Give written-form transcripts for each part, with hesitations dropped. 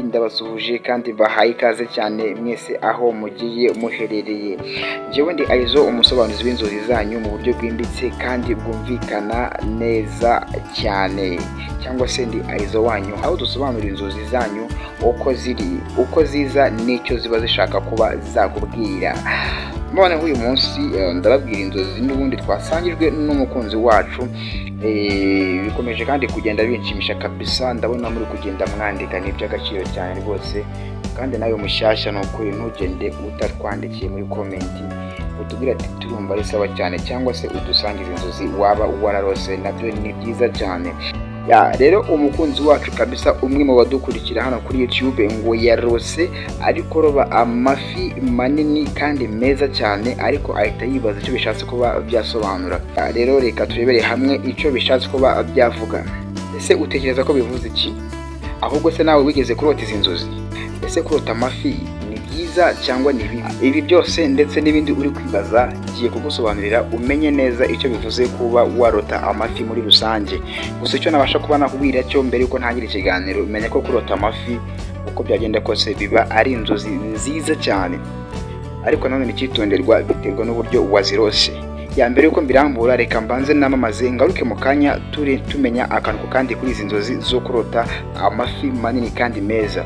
ndabasuhuje kandi bahaye ikaze cyane mwese aho mugiye muherereye. Njyewe ndi Aizo, umusobanuzi w'inzozi zanyu mu buryo bwimbitse kandi bwumvikana neza cyane, cyangwa se ndi Aizo wanyu, aho dusobanurira inzozi zanyu uko ziza n'icyo ziba zishaka kuba zakubwira. Noneho uyu munsi ndababwira inzozi n'ubundi twasangijwe n'umukunzi wacu. Bikomeje kandi kugenda binshimisha kabisa, ndabona muri kugenda mwandika, ni iby'agaciro cyane rwose. Kandi nawe mushyashya ni ukuri ntugende utatwandikiye muri komenti utubwira ati turumva ari sawa cyane, cyangwa se udusangiza inzozi waba wararose, nabyo ni byiza cyane. Rero umukunzi wacu kabisa, umwe mu badukurikira hano kuri YouTube, ngo yarose ari kuroba amafi manini kandi meza cyane, ariko ahita yibaza icyo bishatse kuba byasobanura. Rero reka turebere hamwe icyo bishatse kuba byavuga. Ese utekereza ko bivuze iki? Ahubwo se nawe wigeze kurota izi nzozi? Ese kurota amafi ni byiza cyangwa ni bibi? Ibi byose ndetse n'ibindi uri kwibaza ngiye kugusobanurira umenye neza icyo bivuze kuba warota amafi muri rusange. Gusa icyo nabasha kuba nakubwira cyo mbere yuko ntangira ikiganiro, umenya ko kurota amafi uko byagenda kose biba ari inzozi nziza cyane, ariko nanone icyitonderwa biterwa n'uburyo wazirose. Mbere yuko mbirambura, reka mbanze namamaze ngaruke mu kanya tumenya akantu kandi kuri izi nzozi zo kurota amafi manini kandi meza.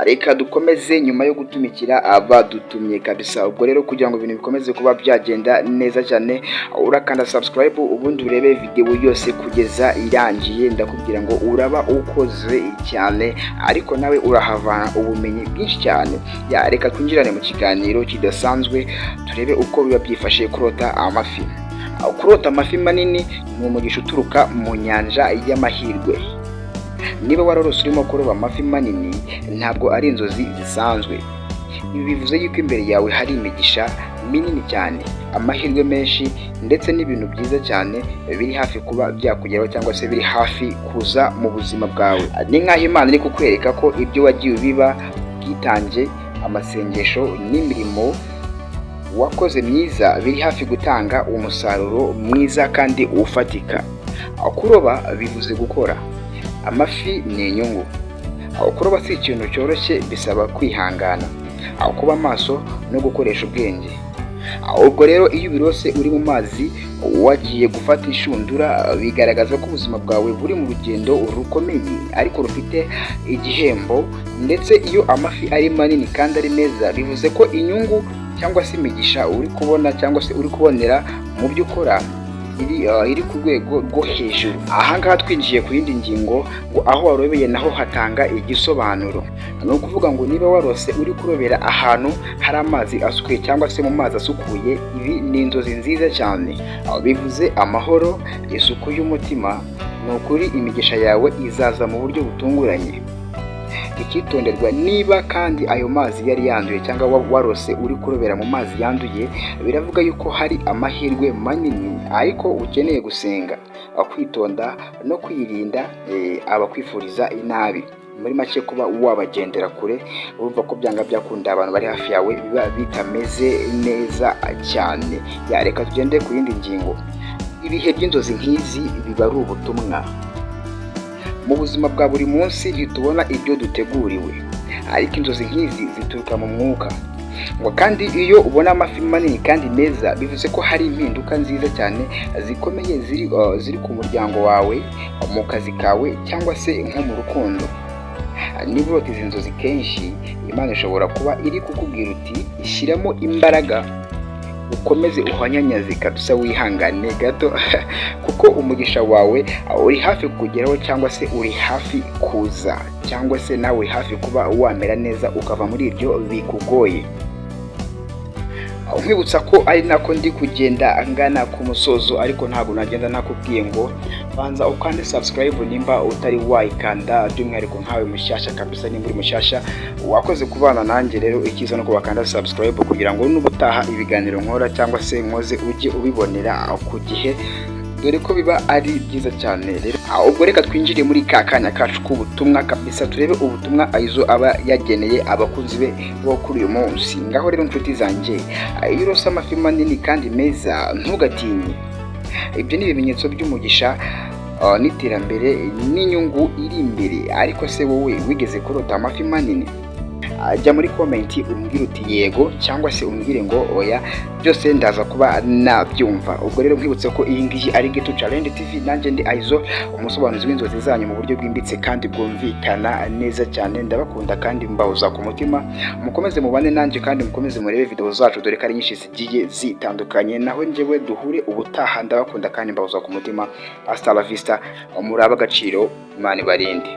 Reka dukomeze nyuma yo gutumikira abadutumye kabisa. Ubwo rero kugira ngo ibintu bikomeze kuba byagenda neza cyane, urakanda subscribe ubundi urebe video yose kugeza irangiye. Ndakubwira ngo uraba ukoze cyane, ariko nawe urahavana ubumenyi bwinshi cyane. Reka twinjirane mu kiganiro kidasanzwe turebe uko biba byifashe kurota amafi. Kurota amafi manini ni umugisha uturuka mu nyanja y'amahirwe. Niba wararose urimo kuroba amafi manini, ntabwo ari inzozi zisanzwe. Ibi bivuze yuko imbere yawe hari imigisha minini cyane, amahirwe menshi ndetse n'ibintu byiza cyane biri hafi kuba byakugeraho, cyangwa se biri hafi kuza mu buzima bwawe. Ni nk'aho Imana iri kukwereka ko ibyo wagiye ubiba, ubwitange, amasengesho n'imirimo wakoze myiza biri hafi gutanga umusaruro mwiza kandi ufatika. Kuroba bivuze gukora. Amafi ni inyungu. Kuroba si ikintu cyoroshye, bisaba kwihangana, kuba maso no gukoresha ubwenge. Ubwo rero iyo ubirose uri mu mazi wagiye gufata inshundura, bigaragaza ko ubuzima bwawe buri mu rugendo rukomeye ariko rufite igihembo. Ndetse iyo amafi ari manini kandi ari meza, bivuze ko inyungu cyangwa se imigisha uri kubona cyangwa se uri kubonera mu byo ukora iri ku rwego rwo hejuru. Aha ngaha twinjiye ku yindi ngingo, ngo aho warobeye naho hatanga igisobanuro. Ni ukuvuga ngo niba warose uri kurobera ahantu hari amazi asukuye cyangwa se mu mazi asukuye, ibi ni inzozi nziza cyane. Bivuze amahoro, isuku y'umutima. Ni ukuri imigisha yawe izaza mu buryo butunguranye. Icyitonderwa, niba kandi ayo mazi yari yanduye cyangwa warose uri kurobera mu mazi yanduye, biravuga yuko hari amahirwe manini, ariko ukeneye gusenga, kwitonda no kwirinda abakwifuriza inabi. Muri make kuba wabagendera kure. Urumva ko byanga byakunda abantu bari hafi yawe biba bitameze neza cyane. Reka tugende ku yindi ngingo. Ibihe by'inzozi nk'izi biba ari ubutumwa. Mu buzima bwa buri munsi ntitubona ibyo duteguriwe, ariko inzozi nk'izi zituruka mu mwuka. Ngo kandi iyo ubona amafi manini kandi meza, bivuze ko hari impinduka nziza cyane zikomeye ziri ku muryango wawe, mu kazi kawe, cyangwa se nko mu rukundo. Niba urota izi nzozi kenshi, Imana ishobora kuba iri kukubwira uti ishyiramo imbaraga, ukomeze uhanyanyaze kabisa, wihangane gato kuko umugisha wawe uri hafi kugeraho, cyangwa se uri hafi kuza, cyangwa se nawe uri hafi kuba wamera neza ukava muri ibyo bikugoye. Nkwibutsa ko ari nako ndi kugenda angana ku musozo, ariko ntabwo nagenda nakubwiye ngo banza ukande subscribe nimba utari wayikanda, by'umwihariko nkawe mushyashya kabisa. Nimba uri mushyashya wakoze kubana nanjye, rero ikiza no kubakanda subscribe kugira ngo n'ubutaha ibiganiro nkora cyangwa se nkoze ujye ubibonera ku gihe, dore ko biba ari byiza cyane. Rero ubwo reka twinjire muri ka kanya kacu k'ubutumwa kabisa, turebe ubutumwa Aizo aba yageneye abakunzi be bo kuri uyu munsi. Ngaho rero nshuti zanjye, iyo urose amafi manini kandi meza, ntugatinye. Ibyo ni ibimenyetso by'umugisha n'iterambere n'inyungu iri imbere. Ariko se wowe wigeze kurota amafi manini? Jya muri komenti umbwire uti yego cyangwa se umbwire ngo oya, byose ndaza kuba nabyumva. Ubwo rero nkwibutse ko iyi ngiyi ari Gitu Challenge TV, nanjye ndi Aizo, umusobanuzi w'inzozi zanyu mu buryo bwimbitse kandi bwumvikana neza cyane. Ndabakunda kandi mbahoza ku mutima, mukomeze mubane nanjye kandi mukomeze murebe video zacu, dore ko ari nyinshi zigiye zitandukanye. Naho njyewe duhure ubutaha, ndabakunda kandi mbahoza ku mutima. Hasta la vista, muri ab'agaciro, Imana ibarinde.